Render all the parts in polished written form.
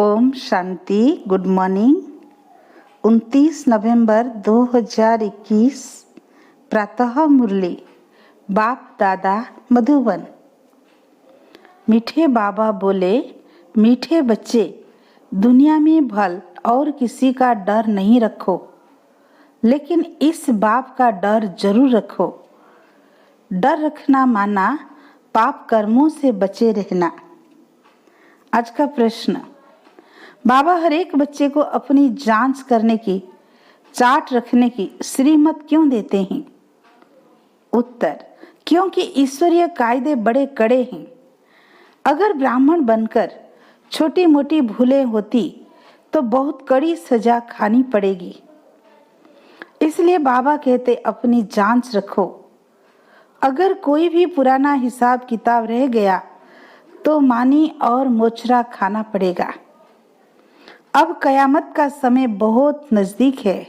Om Shanti. Good morning. 29 नवंबर 2021 प्रातः मुरली। बाप दादा मधुबन। मीठे बाबा बोले, मीठे बच्चे, दुनिया में भल और किसी का डर नहीं रखो, लेकिन इस बाप का डर जरूर रखो। डर रखना माना पाप कर्मों से बचे रहना। आज का प्रश्न, बाबा हर एक बच्चे को अपनी जांच करने की, चार्ट रखने की श्रीमत क्यों देते हैं? उत्तर, क्योंकि ईश्वरीय कायदे बड़े कड़े हैं। अगर ब्राह्मण बनकर छोटी मोटी भूलें होती तो बहुत कड़ी सजा खानी पड़ेगी। इसलिए बाबा कहते अपनी जांच रखो। अगर कोई भी पुराना हिसाब किताब रह गया तो मानी और मोचरा खाना पड़ेगा। अब कयामत का समय बहुत नजदीक है,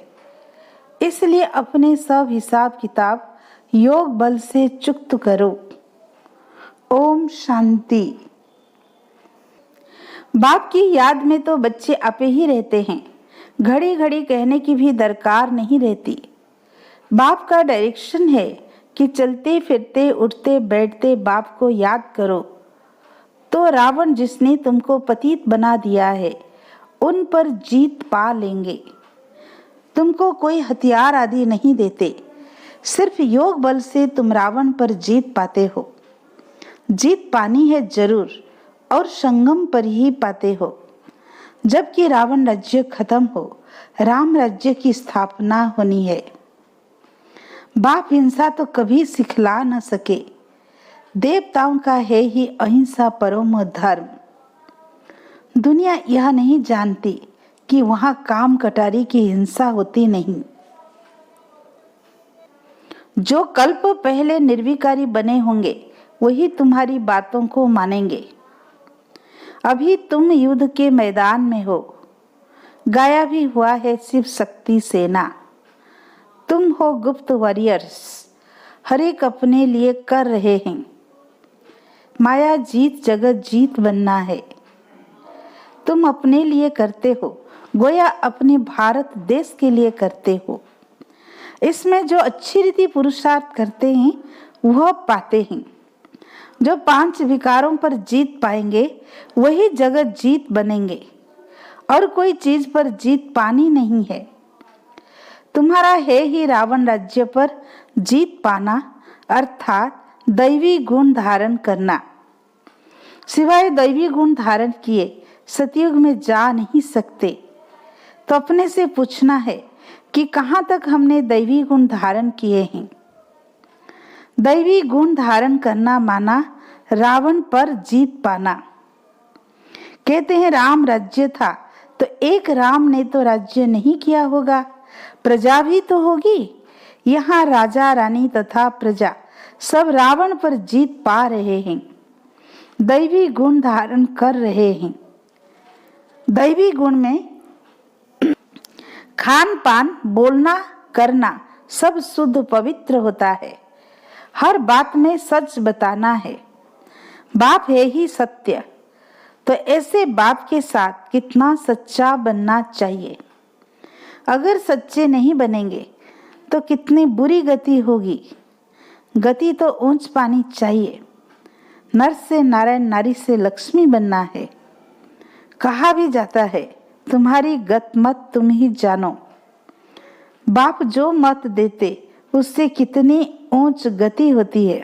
इसलिए अपने सब हिसाब किताब योग बल से चुक्त करो। ओम शांति। बाप की याद में तो बच्चे आपे ही रहते हैं, घड़ी घड़ी कहने की भी दरकार नहीं रहती। बाप का डायरेक्शन है कि चलते फिरते उठते बैठते बाप को याद करो। तो रावण जिसने तुमको पतित बना दिया है उन पर जीत पा लेंगे। तुमको कोई हथियार आदि नहीं देते, सिर्फ योग बल से तुम रावण पर जीत पाते हो। जीत पानी है जरूर, और संगम पर ही पाते हो। जबकि रावण राज्य खत्म हो, राम राज्य की स्थापना होनी है। बाप हिंसा तो कभी सिखला न सके। देवताओं का है ही अहिंसा परम धर्म। दुनिया यह नहीं जानती कि वहां काम कटारी की हिंसा होती नहीं। जो कल्प पहले निर्विकारी बने होंगे वही तुम्हारी बातों को मानेंगे। अभी तुम युद्ध के मैदान में हो। गाया भी हुआ है शिव शक्ति सेना। तुम हो गुप्त वॉरियर्स, हर एक अपने लिए कर रहे हैं। माया जीत जगत जीत बनना है। तुम अपने लिए करते हो, गोया अपने भारत देश के लिए करते हो। इसमें जो अच्छी रीति पुरुषार्थ करते हैं वह पाते हैं। जो 5 विकारों पर जीत पाएंगे वही जगत जीत बनेंगे, और कोई चीज पर जीत पानी नहीं है। तुम्हारा है ही रावण राज्य पर जीत पाना, अर्थात दैवी गुण धारण करना। सिवाय दैवी गुण धारण किए सतयुग में जा नहीं सकते। तो अपने से पूछना है कि कहाँ तक हमने दैवी गुण धारण किए हैं। दैवी गुण धारण करना माना रावण पर जीत पाना। कहते हैं राम राज्य था, तो एक राम ने तो राज्य नहीं किया होगा, प्रजा भी तो होगी। यहाँ राजा रानी तथा प्रजा सब रावण पर जीत पा रहे हैं, दैवी गुण धारण कर रहे हैं। दैवी गुण में खान पान, बोलना, करना सब शुद्ध पवित्र होता है। हर बात में सच बताना है। बाप है ही सत्य, तो ऐसे बाप के साथ कितना सच्चा बनना चाहिए। अगर सच्चे नहीं बनेंगे तो कितनी बुरी गति होगी। गति तो ऊंच पानी चाहिए। नर से नारायण, नारी से लक्ष्मी बनना है। कहा भी जाता है तुम्हारी गत मत तुम ही जानो। बाप जो मत देते उससे कितनी ऊंच गति होती है।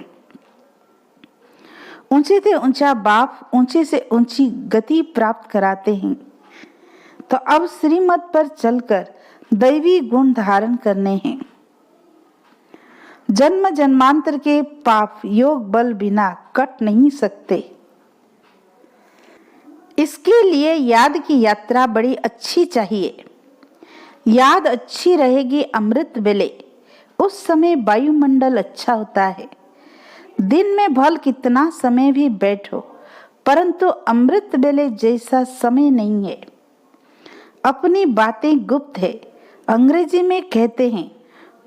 ऊंचे से ऊंचा बाप ऊंचे से ऊंची गति प्राप्त कराते हैं। तो अब श्रीमत पर चलकर दैवी गुण धारण करने हैं। जन्म जन्मांतर के पाप योग बल बिना कट नहीं सकते। इसके लिए याद की यात्रा बड़ी अच्छी चाहिए। याद अच्छी रहेगी अमृत वेले, उस समय वायुमंडल अच्छा होता है। दिन में भल कितना समय भी बैठो, परंतु अमृत वेले जैसा समय नहीं है। अपनी बातें गुप्त है। अंग्रेजी में कहते हैं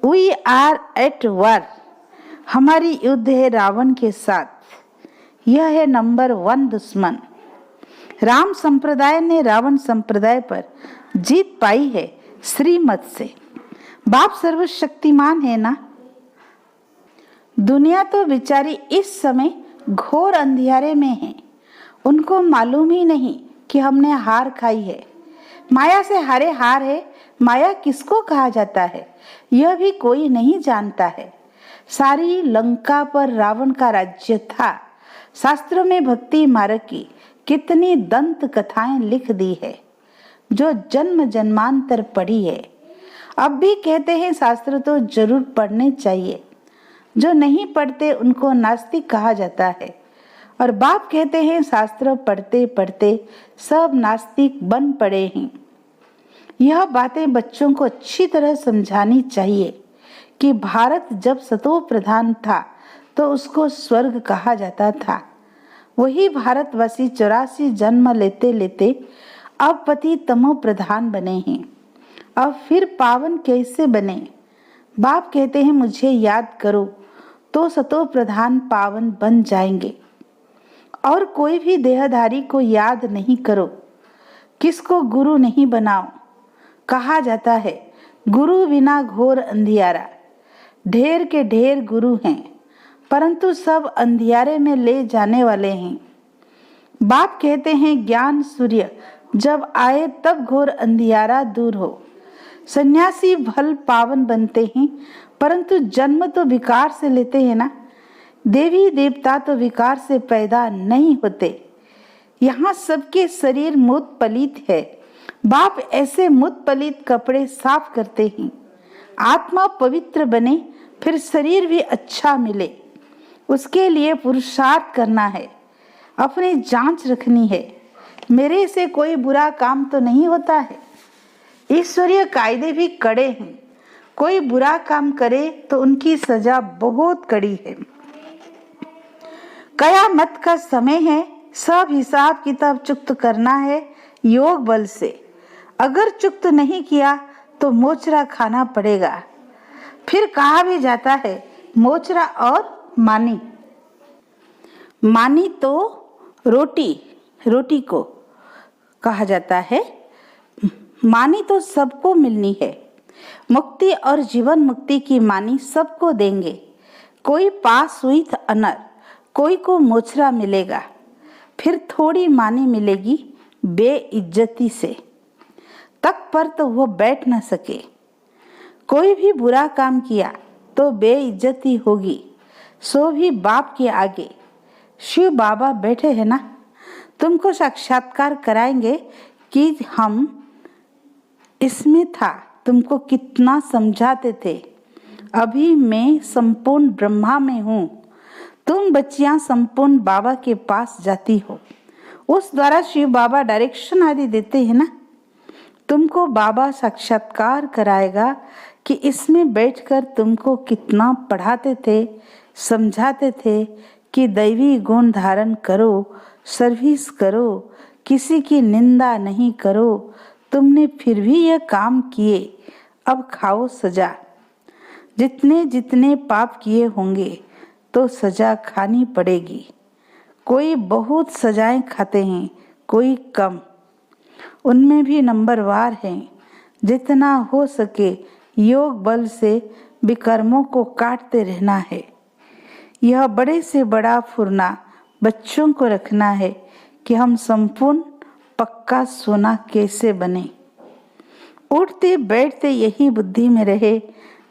वी आर एट वॉर। हमारी युद्ध है रावण के साथ। यह है नंबर 1 दुश्मन। राम संप्रदाय ने रावण संप्रदाय पर जीत पाई है श्रीमत से। बाप सर्वशक्तिमान है ना। दुनिया तो बेचारी इस समय घोर अंधियारे में है। उनको मालूम ही नहीं कि हमने हार खाई है। माया से हारे हार है। माया किसको कहा जाता है यह भी कोई नहीं जानता है। सारी लंका पर रावण का राज्य था। शास्त्रों में भक्ति मार्ग की कितनी दंत कथाएं लिख दी है जो जन्म जन्मांतर पढ़ी है। अब भी कहते हैं शास्त्र तो जरूर पढ़ने चाहिए। जो नहीं पढ़ते उनको नास्तिक कहा जाता है। और बाप कहते हैं शास्त्र पढ़ते पढ़ते सब नास्तिक बन पड़े हैं। यह बातें बच्चों को अच्छी तरह समझानी चाहिए कि भारत जब सतो प्रधान था तो उसको स्वर्ग कहा जाता था। वही भारतवासी 84 जन्म लेते लेते अब पति तमो प्रधान बने हैं। अब फिर पावन कैसे बने। बाप कहते हैं मुझे याद करो तो सतो प्रधान पावन बन जाएंगे। और कोई भी देहधारी को याद नहीं करो। किसको गुरु नहीं बनाओ। कहा जाता है गुरु बिना घोर अंधियारा। ढेर के ढेर गुरु हैं परंतु सब अंधियारे में ले जाने वाले हैं। बाप कहते हैं ज्ञान सूर्य जब आए तब घोर अंधियारा दूर हो। सन्यासी भल पावन बनते हैं परंतु जन्म तो विकार से लेते हैं ना। देवी देवता तो विकार से पैदा नहीं होते। यहाँ सबके शरीर मूत पलित है। बाप ऐसे मूत पलित कपड़े साफ करते हैं। आत्मा पवित्र बने फिर शरीर भी अच्छा मिले। उसके लिए पुरुषार्थ करना है। अपनी जांच रखनी है। मेरे से कोई बुरा काम तो नहीं होता है। ईश्वरीय कायदे भी कड़े हैं। कोई बुरा काम करे तो उनकी सजा बहुत कड़ी है। कयामत का समय है। सब हिसाब किताब चुक्त करना है योग बल से। अगर चुक्त नहीं किया तो मोचरा खाना पड़ेगा। फिर कहा भी जाता है मोचरा और मानी। मानी तो रोटी को कहा जाता है। मानी तो सबको मिलनी है। मुक्ति और जीवन मुक्ति की मानी सबको देंगे। कोई पास हुई तो अनर, कोई को मोचरा मिलेगा। फिर थोड़ी मानी मिलेगी बेइज्जती से। तक पर तो वो बैठ न सके। कोई भी बुरा काम किया तो बेइज्जती होगी, सो भी बाप के आगे। शिव बाबा बैठे हैं ना। तुमको साक्षात्कार कराएंगे कि हम इसमें था। तुमको कितना समझाते थे। अभी मैं संपूर्ण ब्रह्मा में हूँ। तुम बच्चियां संपूर्ण बाबा के पास जाती हो। उस द्वारा शिव बाबा डायरेक्शन आदि देते हैं ना। तुमको बाबा साक्षात्कार कराएगा कि इसमें बैठकर तुमको कितना पढ़ाते थे, समझाते थे कि दैवी गुण धारण करो, सर्विस करो, किसी की निंदा नहीं करो। तुमने फिर भी यह काम किए, अब खाओ सजा। जितने जितने पाप किए होंगे तो सजा खानी पड़ेगी। कोई बहुत सजाएं खाते हैं, कोई कम। उनमें भी नंबरवार हैं। जितना हो सके योग बल से विकर्मों को काटते रहना है। यह बड़े से बड़ा फुरना बच्चों को रखना है कि हम संपूर्ण पक्का सोना कैसे बने। उठते बैठते यही बुद्धि में रहे।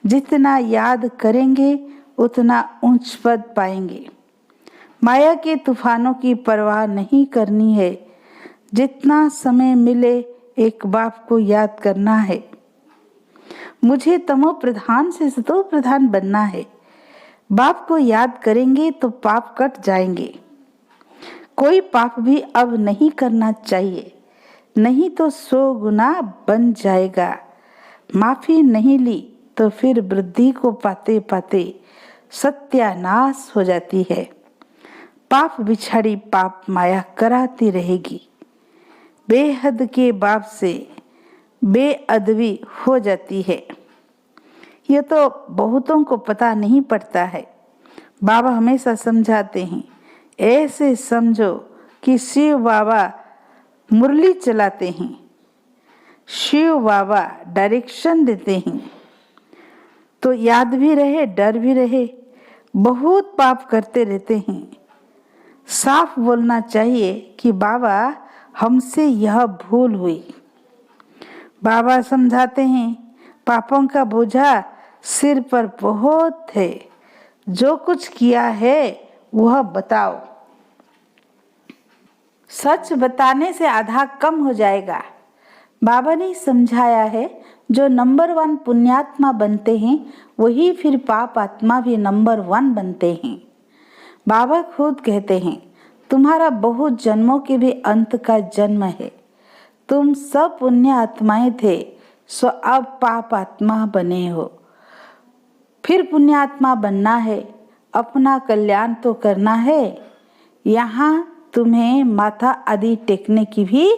जितना याद करेंगे उतना ऊंच पद पाएंगे। माया के तूफानों की परवाह नहीं करनी है। जितना समय मिले एक बाप को याद करना है। मुझे तमो प्रधान से सतो प्रधान बनना है। बाप को याद करेंगे तो पाप कट जाएंगे। कोई पाप भी अब नहीं करना चाहिए, नहीं तो 100 गुना बन जाएगा। माफी नहीं ली तो फिर वृद्धि को पाते पाते सत्यानाश हो जाती है। पाप बिछाड़ी पाप माया कराती रहेगी। बेहद के बाप से बेअदबी हो जाती है। यह तो बहुतों को पता नहीं पड़ता है। बाबा हमेशा समझाते हैं, ऐसे समझो कि शिव बाबा मुरली चलाते हैं, शिव बाबा डायरेक्शन देते हैं, तो याद भी रहे डर भी रहे। बहुत पाप करते रहते हैं। साफ बोलना चाहिए कि बाबा हमसे यह भूल हुई। बाबा समझाते हैं पापों का बोझा सिर पर बहुत है, जो कुछ किया है वह बताओ। सच बताने से आधा कम हो जाएगा। बाबा ने समझाया है जो नंबर 1 पुण्यात्मा बनते हैं वही फिर पाप आत्मा भी नंबर 1 बनते हैं। बाबा खुद कहते हैं तुम्हारा बहुत जन्मों के भी अंत का जन्म है। तुम सब पुण्य आत्माएं थे, सो अब पाप आत्मा बने हो। फिर पुण्यात्मा बनना है, अपना कल्याण तो करना है। यहाँ तुम्हें माथा आदि टेकने की भी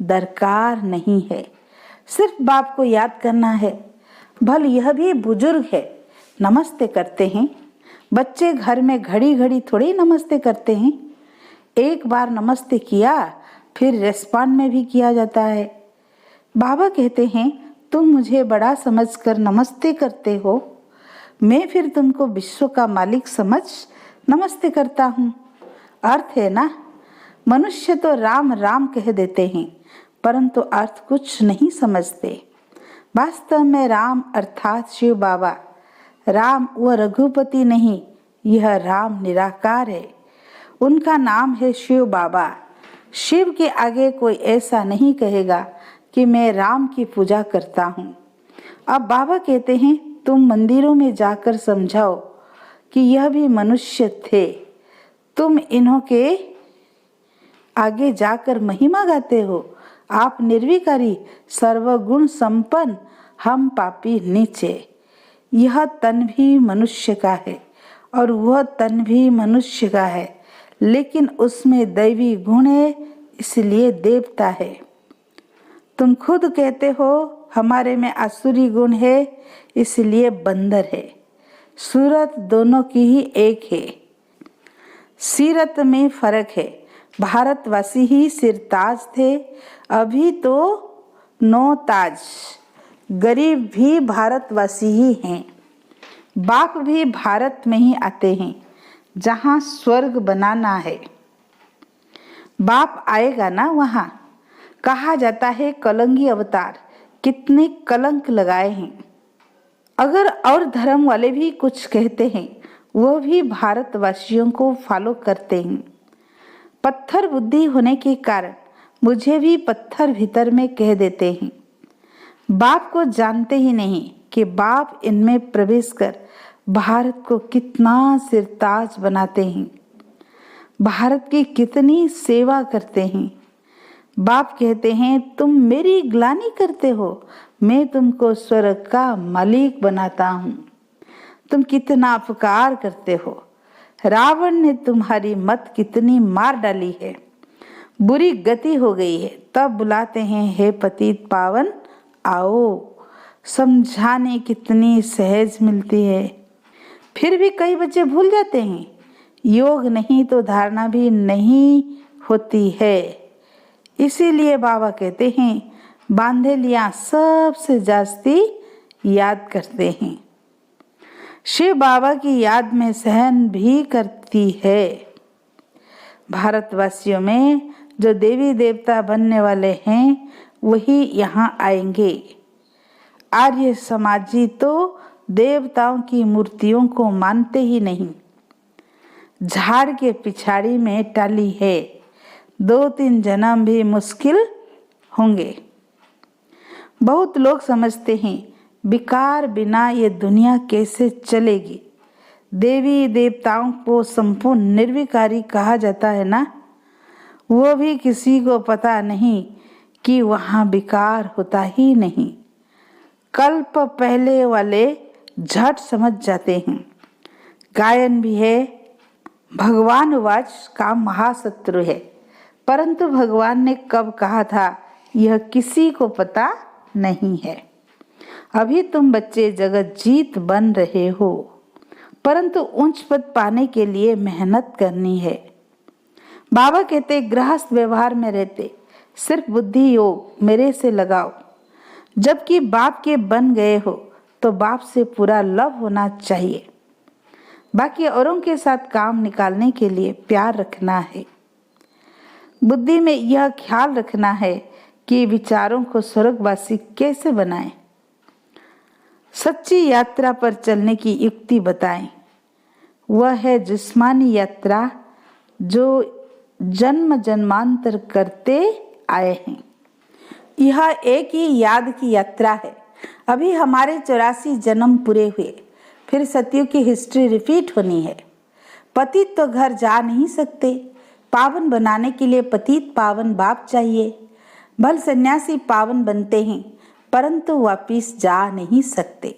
दरकार नहीं है, सिर्फ बाप को याद करना है। भल यह भी बुजुर्ग है, नमस्ते करते हैं। बच्चे घर में घड़ी घड़ी थोड़ी नमस्ते करते हैं। एक बार नमस्ते किया फिर रेस्पॉन्ड में भी किया जाता है। बाबा कहते हैं तुम मुझे बड़ा समझकर नमस्ते करते हो, मैं फिर तुमको विश्व का मालिक समझ नमस्ते करता हूँ। अर्थ है ना, मनुष्य तो राम राम कह देते हैं परंतु अर्थ कुछ नहीं समझते। वास्तव में राम अर्थात शिव बाबा। राम व रघुपति नहीं, यह राम निराकार है, उनका नाम है शिव बाबा। शिव के आगे कोई ऐसा नहीं कहेगा कि मैं राम की पूजा करता हूँ। अब बाबा कहते हैं तुम मंदिरों में जाकर समझाओ कि यह भी मनुष्य थे। तुम इन्हों के आगे जाकर महिमा गाते हो। आप निर्विकारी सर्वगुण संपन्न, हम पापी नीचे। यह तन भी मनुष्य का है और वह तन भी मनुष्य का है, लेकिन उसमें दैवी गुण है इसलिए देवता है। तुम खुद कहते हो हमारे में आसुरी गुण है इसलिए बंदर है। सूरत दोनों की ही एक है, सीरत में फर्क है। भारतवासी ही सिरताज थे, अभी तो 9 ताज। गरीब भी भारतवासी ही हैं। बाप भी भारत में ही आते हैं जहाँ स्वर्ग बनाना है। बाप आएगा ना वहाँ। कहा जाता है कलंगी अवतार, कितने कलंक लगाए हैं। अगर और धर्म वाले भी कुछ कहते हैं वह भी भारतवासियों को फॉलो करते हैं। पत्थर बुद्धि होने के कारण मुझे भी पत्थर भीतर में कह देते हैं। बाप को जानते ही नहीं कि बाप इनमें प्रवेश कर भारत को कितना सिरताज बनाते हैं, भारत की कितनी सेवा करते हैं। बाप कहते हैं तुम मेरी ग्लानि करते हो, मैं तुमको स्वर्ग का मालिक बनाता हूँ। तुम कितना अपकार करते हो। रावण ने तुम्हारी मत कितनी मार डाली है, बुरी गति हो गई है, तब बुलाते हैं हे पतित पावन आओ। समझाने कितनी सहज मिलती है, फिर भी कई बच्चे भूल जाते हैं। योग नहीं तो धारणा भी नहीं होती है। इसीलिए बाबा कहते हैं बांधे लिया सबसे जास्ती याद करते हैं। शिव बाबा की याद में सहन भी करती है। भारतवासियों में जो देवी देवता बनने वाले हैं वही यहाँ आएंगे। आर्य समाजी तो देवताओं की मूर्तियों को मानते ही नहीं। झाड़ के पिछाड़ी में टाली है, 2-3 जन्म भी मुश्किल होंगे। बहुत लोग समझते हैं विकार बिना ये दुनिया कैसे चलेगी। देवी देवताओं को संपूर्ण निर्विकारी कहा जाता है ना, वो भी किसी को पता नहीं कि वहाँ विकार होता ही नहीं। कल्प पहले वाले झट समझ जाते हैं। गायन भी है, भगवान वाच का महाशत्रु है, परंतु भगवान ने कब कहा था यह किसी को पता नहीं है। अभी तुम बच्चे जगत जीत बन रहे हो, परंतु उच्च पद पाने के लिए मेहनत करनी है। बाबा कहते गृहस्थ व्यवहार में रहते सिर्फ बुद्धि योग मेरे से लगाओ। जबकि बाप के बन गए हो तो बाप से पूरा लव होना चाहिए। बाकी औरों के साथ काम निकालने के लिए प्यार रखना है। बुद्धि में यह ख्याल रखना है कि विचारों को स्वर्गवासी कैसे बनाएं। सच्ची यात्रा पर चलने की युक्ति बताएं। वह है जिस्मानी यात्रा जो जन्म जन्मांतर करते आए हैं। यह एक ही याद की यात्रा है। अभी हमारे 84 जन्म पूरे हुए, फिर सतयुग की हिस्ट्री रिपीट होनी है। पतित तो घर जा नहीं सकते। पावन बनाने के लिए पतित पावन बाप चाहिए। भल सन्यासी पावन बनते हैं परंतु वापिस जा नहीं सकते।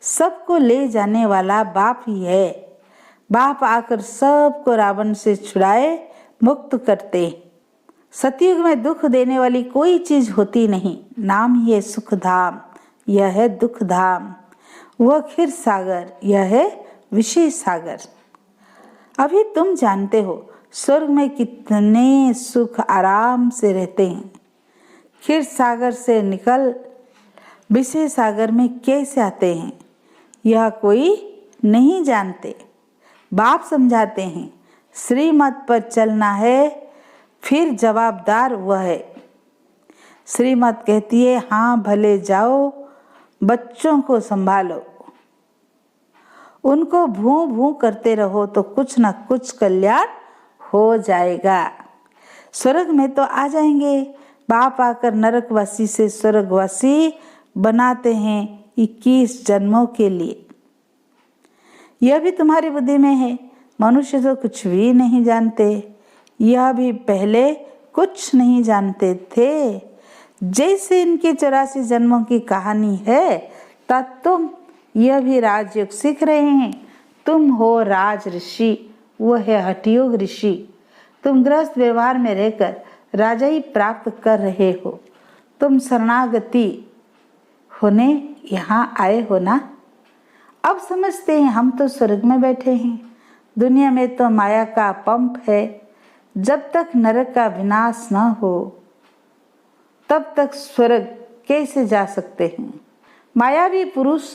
सबको ले जाने वाला बाप ही है। बाप आकर सबको रावण से छुड़ाए मुक्त करते। सतयुग में दुख देने वाली कोई चीज होती नहीं। नाम ही है सुख धाम, यह है दुख धाम। वह क्षीर सागर, यह है विषय सागर। अभी तुम जानते हो स्वर्ग में कितने सुख आराम से रहते हैं। क्षीर सागर से निकल विषय सागर में कैसे आते हैं यह कोई नहीं जानते। बाप समझाते हैं श्रीमत पर चलना है, फिर जवाबदार वह है। श्रीमत कहती है हाँ भले जाओ, बच्चों को संभालो, उनको भूं भूं करते रहो तो कुछ न कुछ कल्याण हो जाएगा। स्वर्ग में तो आ जाएंगे। बाप आकर नरकवासी से स्वर्गवासी बनाते हैं 21 जन्मों के लिए। यह भी तुम्हारी बुद्धि में है। मनुष्य तो कुछ भी नहीं जानते। यह भी पहले कुछ नहीं जानते थे। जैसे इनके 84 जन्मों की कहानी है तब तुम यह भी राजयोग सीख रहे हैं। तुम हो राज ऋषि, वो है हठयोग ऋषि। तुम गृहस्थ व्यवहार में रहकर राजाई प्राप्त कर रहे हो। तुम शरणागति होने यहाँ आए हो ना। अब समझते हैं हम तो स्वर्ग में बैठे हैं। दुनिया में तो माया का पंप है। जब तक नरक का विनाश न हो तब तक स्वर्ग कैसे जा सकते हैं। मायावी पुरुष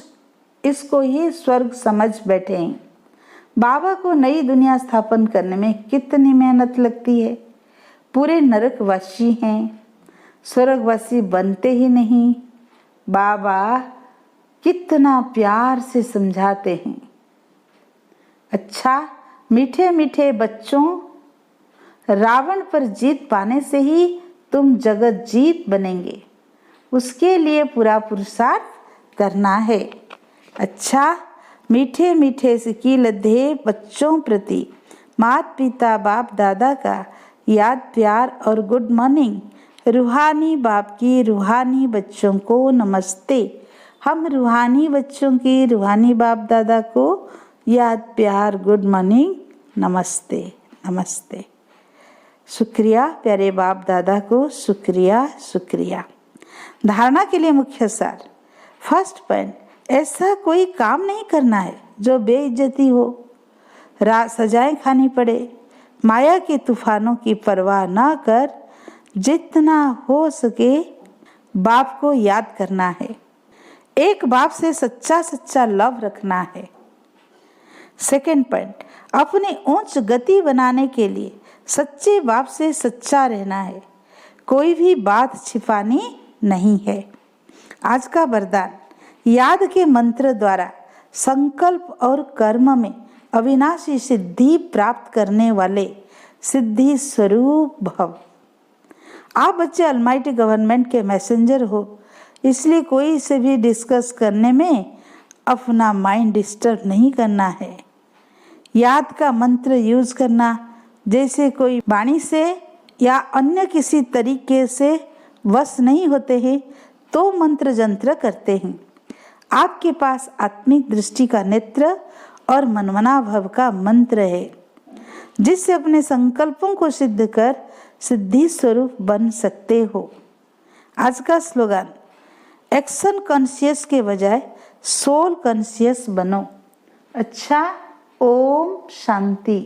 इसको ही स्वर्ग समझ बैठे हैं। बाबा को नई दुनिया स्थापन करने में कितनी मेहनत लगती है। पूरे नरकवासी हैं, स्वर्गवासी बनते ही नहीं। बाबा कितना प्यार से समझाते हैं। अच्छा मीठे मीठे बच्चों, रावण पर जीत पाने से ही तुम जगत जीत बनेंगे। उसके लिए पूरा पुरुषार्थ करना है। अच्छा मीठे मीठे सिकीलधे बच्चों प्रति माता पिता बाप दादा का याद प्यार और गुड मॉर्निंग। रूहानी बाप की रूहानी बच्चों को नमस्ते। हम रूहानी बच्चों की रूहानी बाप दादा को याद प्यार गुड मॉर्निंग नमस्ते नमस्ते। शुक्रिया प्यारे बाप दादा को, शुक्रिया शुक्रिया। धारणा के लिए मुख्य सार। फर्स्ट पॉइंट, ऐसा कोई काम नहीं करना है जो बेइज्जती हो, सजाएं खानी पड़े। माया के तूफानों की परवाह ना कर जितना हो सके बाप को याद करना है। एक बाप से सच्चा सच्चा लव रखना है। सेकेंड पॉइंट, अपनी उच्च गति बनाने के लिए सच्चे बाप से सच्चा रहना है। कोई भी बात छिपानी नहीं है। आज का वरदान, याद के मंत्र द्वारा संकल्प और कर्म में अविनाशी सिद्धि प्राप्त करने वाले सिद्धि स्वरूप भव। आप बच्चे अलमाइटी गवर्नमेंट के मैसेंजर हो, इसलिए कोई से भी डिस्कस करने में अपना माइंड डिस्टर्ब नहीं करना है। याद का मंत्र यूज करना, जैसे कोई वाणी से या अन्य किसी तरीके से वश नहीं होते हैं तो मंत्र जंत्र करते हैं। आपके पास आत्मिक दृष्टि का नेत्र और मनमना भव का मंत्र है, जिससे अपने संकल्पों को सिद्ध कर सिद्धि स्वरूप बन सकते हो। आज का स्लोगन, एक्शन कॉन्शियस के बजाय सोल कॉन्शियस बनो। अच्छा, ओम शांति।